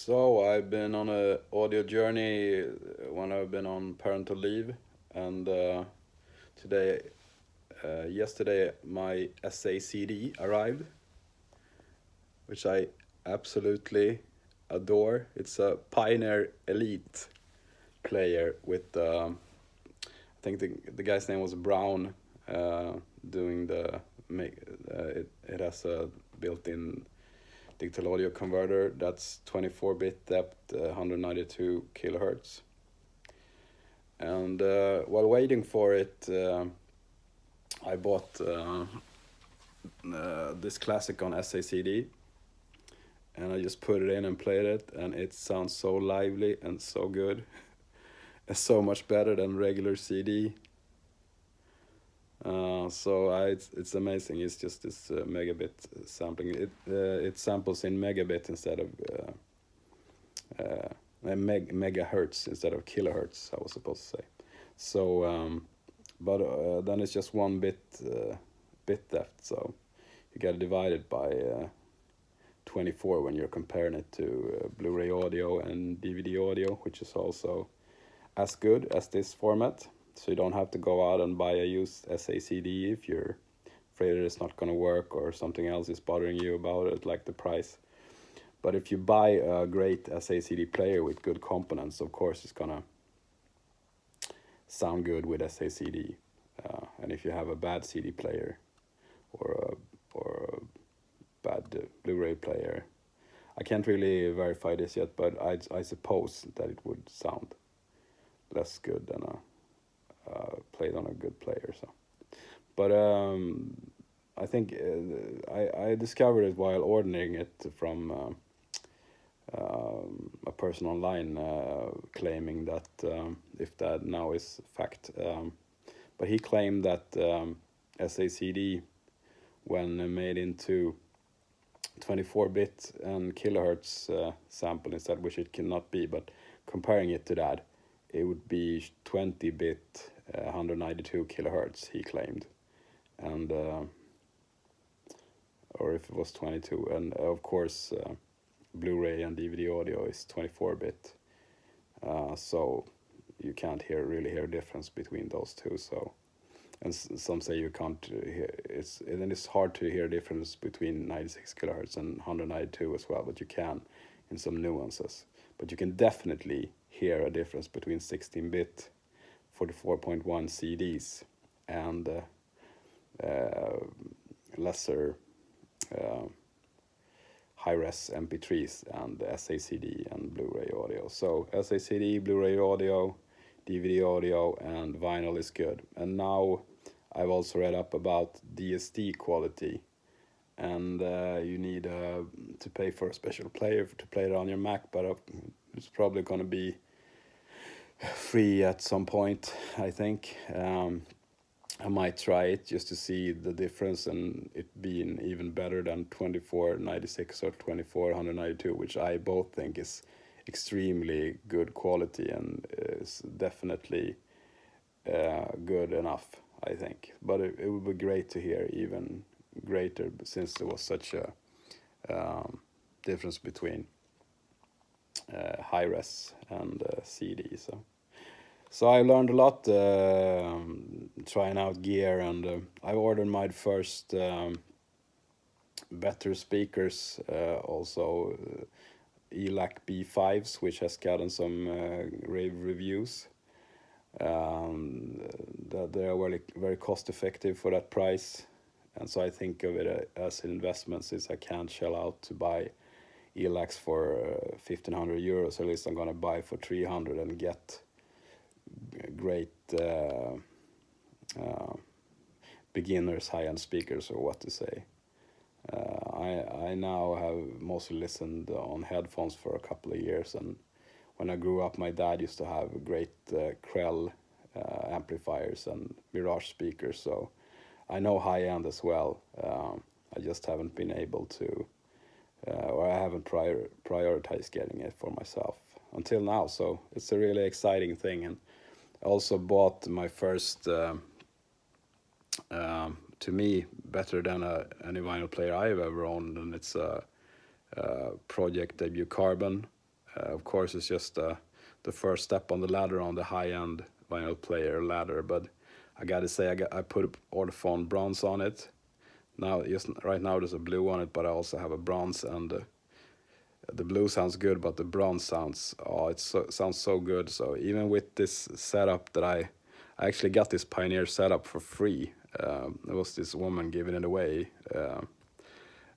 So I've been on a audio journey when I've been on parental leave, and today, yesterday, my Sacd arrived, which I absolutely adore. It's a Pioneer Elite player with, I think the guy's name was Brown, uh, doing the make. It has a built-in digital audio converter that's 24-bit depth, 192 kilohertz. And while waiting for it, I bought this classic on Sacd, and I just put it in and played it, and it sounds so lively and so good. It's so much better than regular CD. It's amazing. It's just this megabit sampling. It samples in megabit instead of megahertz instead of kilohertz. I was supposed to say. So, but then it's just one bit depth. So you got to divide it by 24 when you're comparing it to Blu-ray audio and DVD audio, which is also as good as this format. So you don't have to go out and buy a used SACD if you're afraid it's not going to work or something else is bothering you about it, like the price. But if you buy a great SACD player with good components, of course it's going to sound good with SACD. And if you have a bad CD player or a bad Blu-ray player, I can't really verify this yet, but I suppose that it would sound less good than played on a good player. So, but I think I discovered it while ordering it from a person online, claiming that if that now is fact, but he claimed that SACD, when made into 24-bit and kilohertz sample instead, which it cannot be, but comparing it to that, it would be 20-bit, 192 kilohertz, he claimed, and or if it was 22, and of course Blu-ray and DVD audio is 24-bit, so you can't really hear a difference between those two. So, and some say you can't hear. It's hard to hear a difference between 96 kilohertz and 192 as well, but you can in some nuances. But you can definitely hear a difference between 16-bit 44.1 CDs and lesser high-res MP3s and SACD and Blu-ray audio. So SACD, Blu-ray audio, DVD audio, and vinyl is good. And now I've also read up about DSD quality, and you need to pay for a special player to play it on your Mac, but it's probably going to be free at some point, I think. I might try it just to see the difference and it being even better than 2496 or 2492, which I both think is extremely good quality and is definitely good enough, I think. But it would be great to hear even greater, since there was such a difference between high res and CD. So I learned a lot trying out gear, and I ordered my first better speakers, also ELAC B5s, which has gotten some rave reviews. That they are very cost effective for that price, and so I think of it as an investment, since I can't shell out to buy ELACs for 1,500 euros. At least I'm gonna buy for 300 and get great beginners high-end speakers, or what to say. I now have mostly listened on headphones for a couple of years, and when I grew up, my dad used to have great Krell amplifiers and Mirage speakers, so I know high-end as well. I just haven't been able to, or I haven't prioritized getting it for myself until now, so it's a really exciting thing. And I also bought my first, to me, better than any vinyl player I've ever owned, and it's a Project Debut Carbon Of course, it's just the first step on the ladder, on the high-end vinyl player ladder. But I gotta say, I put Orthophone bronze on it. Now, just right now, there's a blue on it, but I also have a bronze, and the blue sounds good, but the bronze sounds, sounds so good. So even with this setup that I actually got this Pioneer setup for free. There was this woman giving it away,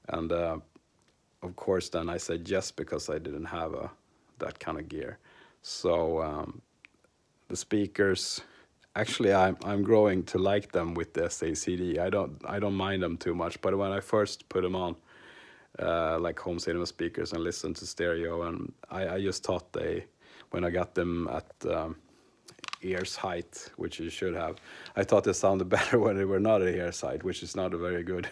and of course then I said yes, because I didn't have that kind of gear. So the speakers, actually I'm growing to like them with the Sacd. I don't mind them too much, but when I first put them on, like home cinema speakers, and listened to stereo, and I just thought when I got them at ear's height, which you should have, I thought they sounded better when they were not at ear's height, which is not a very good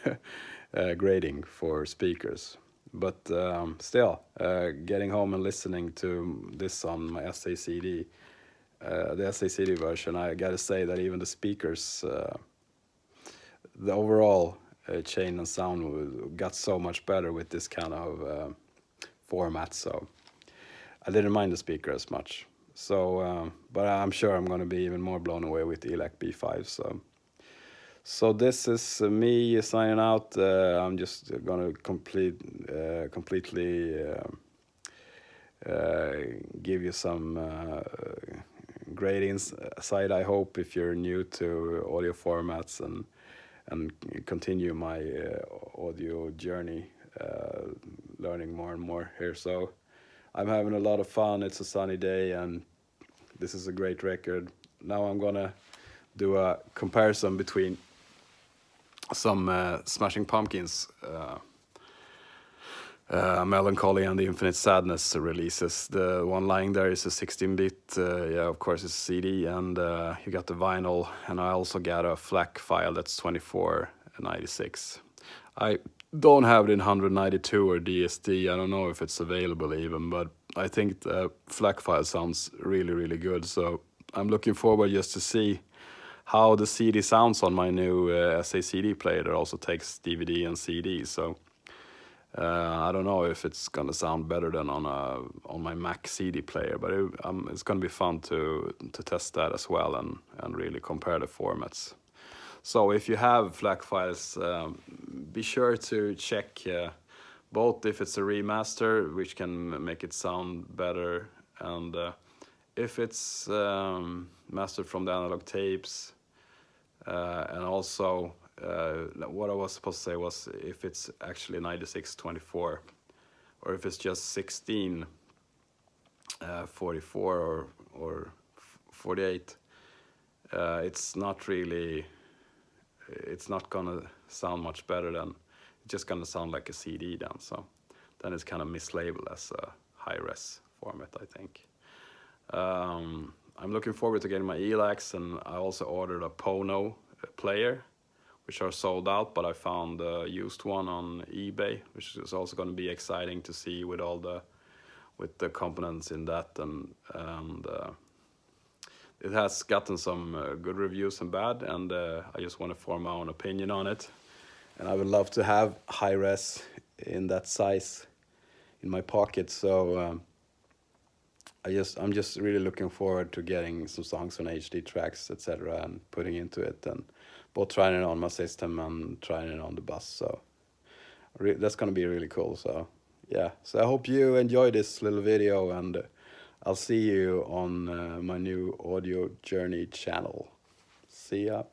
grading for speakers. But still, getting home and listening to this on my Sacd, the Sacd version, I gotta say that even the speakers, the overall chain and sound got so much better with this kind of format. So I didn't mind the speaker as much. So, but I'm sure I'm going to be even more blown away with the ELAC B5. So this is me signing out. I'm just going to completely give you some gradings aside. I hope if you're new to audio formats and continue my audio journey, learning more and more here. So I'm having a lot of fun. It's a sunny day, and this is a great record. Now I'm gonna do a comparison between some Smashing Pumpkins Melancholy and the Infinite Sadness releases. The one lying there is a 16-bit, yeah, of course it's a CD, and you got the vinyl, and I also got a FLAC file that's 2496. I don't have it in 192 or DSD. I don't know if it's available even, but I think the FLAC file sounds really, really good. So I'm looking forward just to see how the CD sounds on my new Sacd player that also takes DVD and CD. So I don't know if it's gonna sound better than on my Mac CD player, but it's gonna be fun to test that as well, and really compare the formats. So if you have FLAC files, be sure to check both if it's a remaster, which can make it sound better, and if it's mastered from the analog tapes, and also what I was supposed to say was if it's actually 9624, or if it's just 1644 or 48. It's not really. It's not gonna sound much better than. It's just gonna sound like a CD then. So then it's kind of mislabeled as a high-res format, I think. I'm looking forward to getting my ELACs, and I also ordered a Pono player, which are sold out, but I found a used one on eBay, which is also going to be exciting to see with all the components in that, and it has gotten some good reviews and bad, and I just want to form my own opinion on it. And I would love to have high res in that size in my pocket. So I'm just really looking forward to getting some songs on HD tracks, etc., and putting into it, and both trying it on my system and trying it on the bus. So that's gonna be really cool. So yeah, so I hope you enjoy this little video, and I'll see you on my new audio journey channel. See ya.